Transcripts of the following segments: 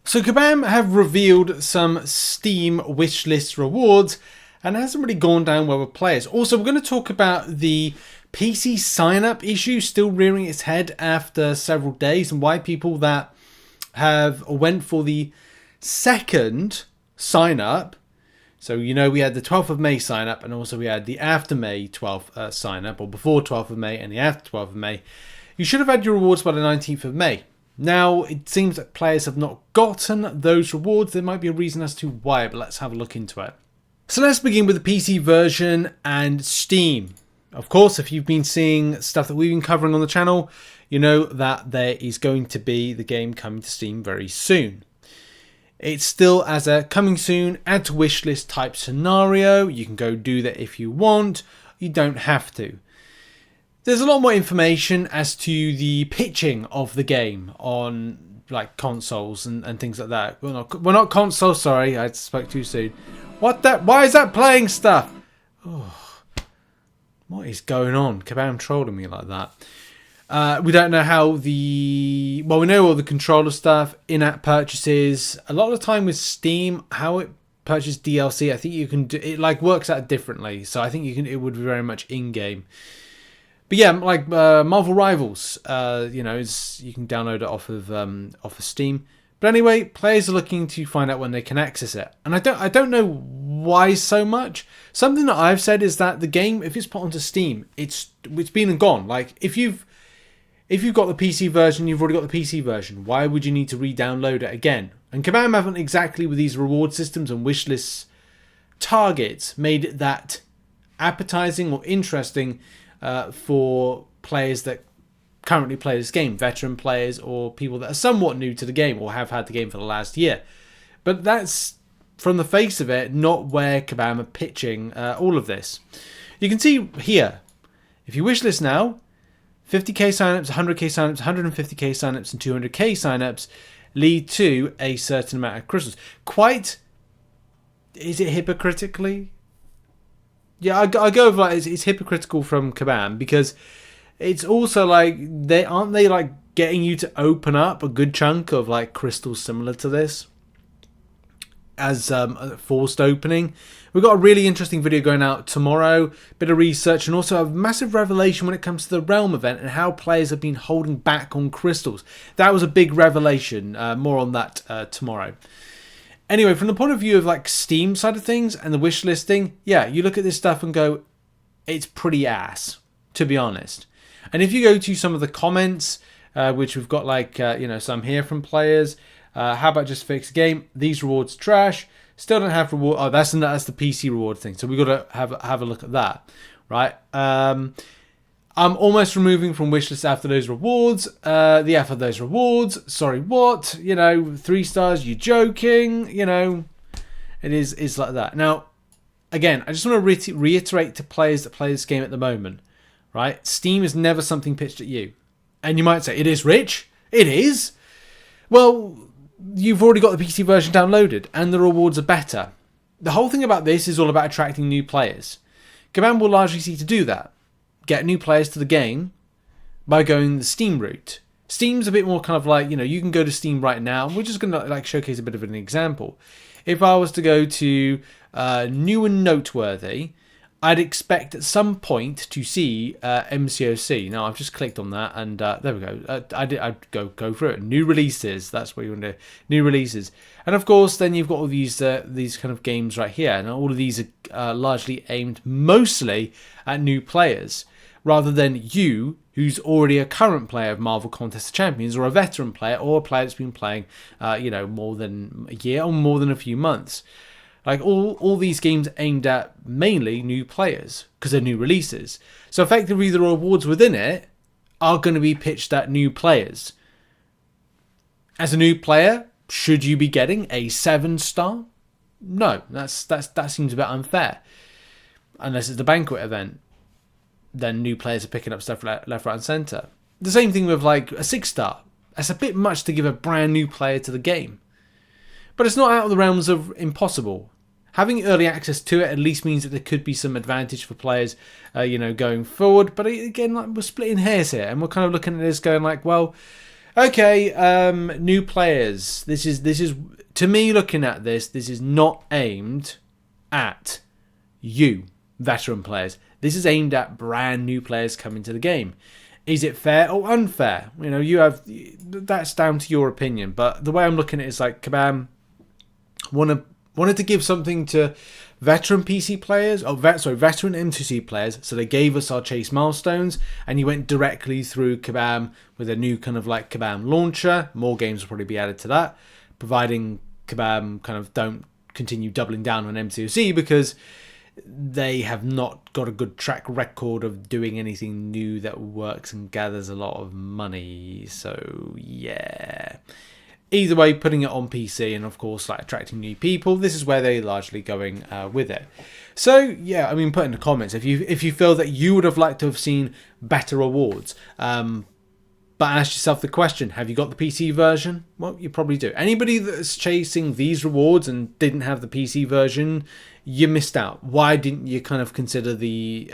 So Kabam have revealed some Steam wishlist rewards and it hasn't really gone down well with players. Also, we're going to talk about the PC sign-up issue still rearing its head after several days and why people that have went for the second sign-up, so you know we had the 12th of May sign-up and also we had the after May 12th sign-up, or before 12th of May and the after 12th of May, you should have had your rewards by the 19th of May. Now, it seems that players have not gotten those rewards. There might be a reason as to why, but let's have a look into it. So let's begin with the PC version and Steam. Of course, if you've been seeing stuff that we've been covering on the channel, you know that there is going to be the game coming to Steam very soon. It's still as a coming soon, add to wishlist type scenario. You can go do that if you want. You don't have to. There's a lot more information as to the pitching of the game on like consoles and things like that. We're not consoles, sorry, I spoke too soon. Why is that playing stuff? Oh, what is going on? Kabam trolling me like that. We don't know how we know all the controller stuff, in-app purchases. A lot of the time with Steam, how it purchases DLC, I think you can do it, like works out differently. So I think it would be very much in-game. But yeah, like Marvel Rivals, you can download it off of Steam. But anyway, players are looking to find out when they can access it, and I don't know why so much. Something that I've said is that the game, if it's put onto Steam, it's been and gone. Like if you've got the PC version, you've already got the PC version. Why would you need to re-download it again? And Kabam haven't exactly with these reward systems and wishlist targets made it that appetizing or interesting. For players that currently play this game, veteran players or people that are somewhat new to the game or have had the game for the last year. But that's, from the face of it, not where Kabam are pitching all of this. You can see here, if you wishlist now, 50k signups, 100k signups, 150k signups, and 200k signups lead to a certain amount of crystals. Is it hypocritically? Yeah, I go with like it's hypocritical from Kabam because it's also like they like getting you to open up a good chunk of like crystals similar to this as a forced opening. We've got a really interesting video going out tomorrow, bit of research, and also a massive revelation when it comes to the Realm event and how players have been holding back on crystals. That was a big revelation. More on that tomorrow. Anyway, from the point of view of like Steam side of things and the wish listing, yeah, you look at this stuff and go, it's pretty ass, to be honest. And if you go to some of the comments, which we've got like, some here from players, how about just fix the game? These rewards trash. Still don't have reward. Oh, that's the PC reward thing. So we've got to have a look at that, right? I'm almost removing from wishlist after those rewards. After those rewards. Sorry, what? 3 stars. You're joking. It is like that. Now, again, I just want to reiterate to players that play this game at the moment, right? Steam is never something pitched at you, and you might say it is, Rich. It is. Well, you've already got the PC version downloaded, and the rewards are better. The whole thing about this is all about attracting new players. Kabam will largely seek to do that. Get new players to the game by going the Steam route. Steam's a bit more kind of like, you can go to Steam right now. We're just going to like showcase a bit of an example. If I was to go to new and noteworthy, I'd expect at some point to see MCOC. Now I've just clicked on that and there we go. I'd go through it. New releases. That's what you want to do. New releases. And of course, then you've got all these kind of games right here. And all of these are largely aimed mostly at new players, rather than you, who's already a current player of Marvel Contest of Champions, or a veteran player, or a player that's been playing, more than a year or more than a few months. Like all these games aimed at mainly new players because they're new releases. So effectively, the rewards within it are going to be pitched at new players. As a new player, should you be getting a 7-star? No, that seems a bit unfair. Unless it's the banquet event. Then new players are picking up stuff left, right, and centre. The same thing with like a 6-star. That's a bit much to give a brand new player to the game. But it's not out of the realms of impossible. Having early access to it at least means that there could be some advantage for players, going forward. But again, like, we're splitting hairs here, and we're kind of looking at this going like, well, Okay, new players. This is to me, looking at this is not aimed at you, veteran players. This is aimed at brand new players coming to the game. Is it fair or unfair? You know, that's down to your opinion. But the way I'm looking at it is like Kabam wanted to give something to veteran PC players, veteran M2C players. So they gave us our chase milestones, and you went directly through Kabam with a new kind of like Kabam launcher. More games will probably be added to that, providing Kabam kind of don't continue doubling down on MCOC, because they have not got a good track record of doing anything new that works and gathers a lot of money. So yeah, either way, putting it on PC and of course like attracting new people, this is where they're largely going with it. So yeah, I mean, put in the comments if you feel that you would have liked to have seen better rewards. But ask yourself the question, have you got the PC version? Well, you probably do. Anybody that's chasing these rewards and didn't have the PC version, you missed out. Why didn't you kind of consider the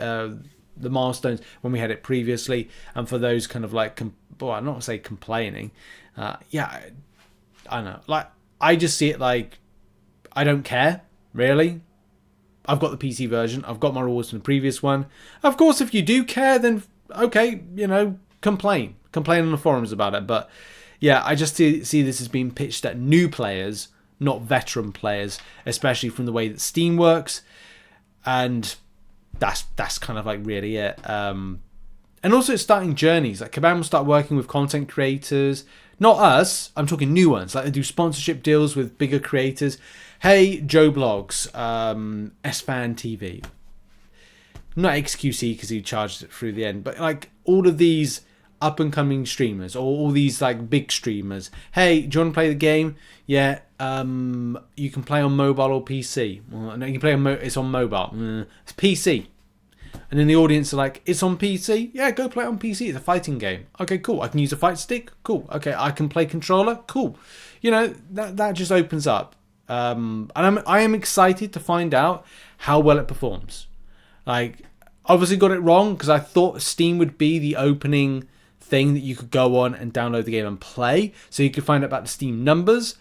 milestones when we had it previously? And for those kind of like, well, I'm not say complaining. Yeah, I know. Like, I just see it like, I don't care, really. I've got the PC version. I've got my rewards from the previous one. Of course, if you do care, then okay, you know, complain on the forums about it. But yeah, I just see this as being pitched at new players, not veteran players, especially from the way that Steam works. And that's kind of like really it. And also it's starting journeys. Like Kabam will start working with content creators. Not us, I'm talking new ones. Like they do sponsorship deals with bigger creators. Hey, Joe Blogs, SFan TV. Not XQC because he charged it through the end. But like all of these up and coming streamers, or all these like big streamers. Hey, do you want to play the game? Yeah, you can play on mobile or PC. Well, no, you can play on it's on mobile. It's PC. And then the audience are like, it's on PC? Yeah, go play it on PC. It's a fighting game. Okay, cool. I can use a fight stick? Cool. Okay, I can play controller? Cool. You know, that just opens up. And I am excited to find out how well it performs. Like, obviously got it wrong because I thought Steam would be the opening thing that you could go on and download the game and play, so you could find out about the Steam numbers.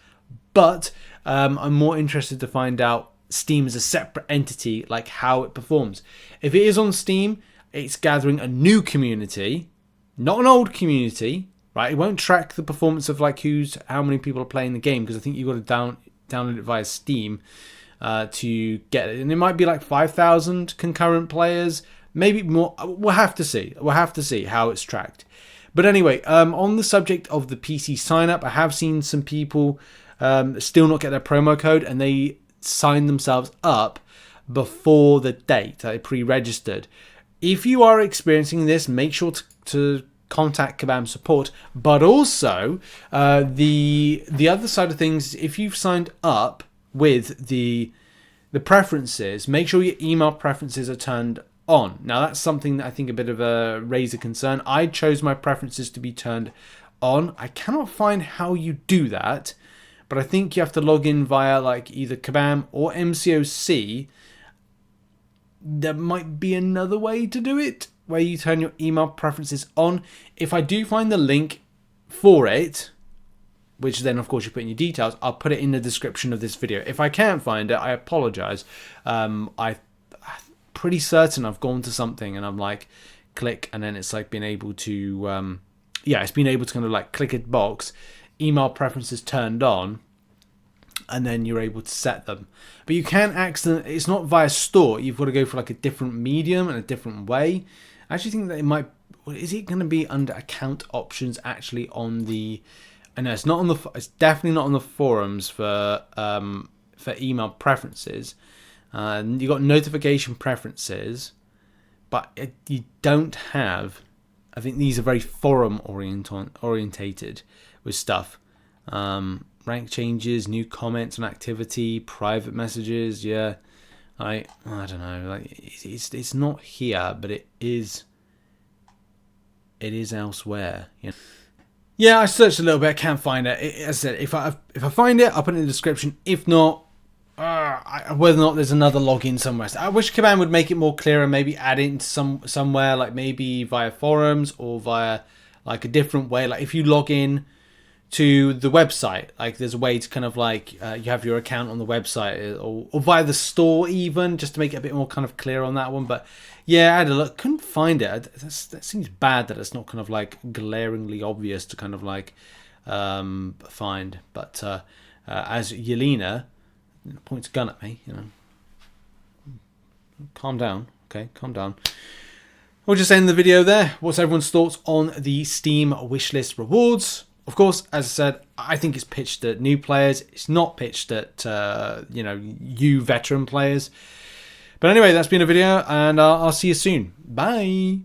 But I'm more interested to find out Steam as a separate entity, like how it performs. If it is on Steam, it's gathering a new community, not an old community, right? It won't track the performance of like how many people are playing the game, because I think you've got to download it via Steam to get it. And it might be like 5,000 concurrent players, maybe more. We'll have to see. We'll have to see how it's tracked. But anyway, on the subject of the PC sign up, I have seen some people still not get their promo code, and they sign themselves up before the date. They pre-registered. If you are experiencing this, make sure to contact Kabam support. But also, the other side of things, if you've signed up with the preferences, make sure your email preferences are turned on. Now that's something that I think a bit of a raise a concern. I chose my preferences to be turned on. I cannot find how you do that, but I think you have to log in via like either Kabam or MCOC. There might be another way to do it where you turn your email preferences on. If I do find the link for it, which then of course you put in your details, I'll put it in the description of this video. If I can't find it, I apologize. I'm pretty certain I've gone to something and I'm like click, and then it's like being able to it's been able to kind of like click a box, email preferences turned on, and then you're able to set them. But you can accidentally, it's not via store, you've got to go for like a different medium and a different way. I actually think that it might, is it going to be under account options actually on the, I know it's not on the, it's definitely not on the forums for email preferences. You got notification preferences, but you don't have, I think these are very forum orientated with stuff. Rank changes, new comments on activity, private messages. Yeah, I don't know. Like it's not here, but it is elsewhere. You know? Yeah, I searched a little bit. I can't find it. As I said, if I find it, I'll put it in the description. If not, whether or not there's another login somewhere. I wish Kabam would make it more clear and maybe add it into somewhere, like maybe via forums or via like a different way. Like if you log in to the website, like there's a way to kind of like you have your account on the website or via the store even, just to make it a bit more kind of clear on that one. But yeah, I had a look, couldn't find it. That seems bad that it's not kind of like glaringly obvious to kind of like find. But as Yelena points a gun at me, you know, calm down, okay, calm down. We'll just end the video there. What's everyone's thoughts on the Steam wishlist rewards? Of course, as I said, I think it's pitched at new players. It's not pitched at you veteran players. But anyway, that's been a video, and I'll see you soon. Bye.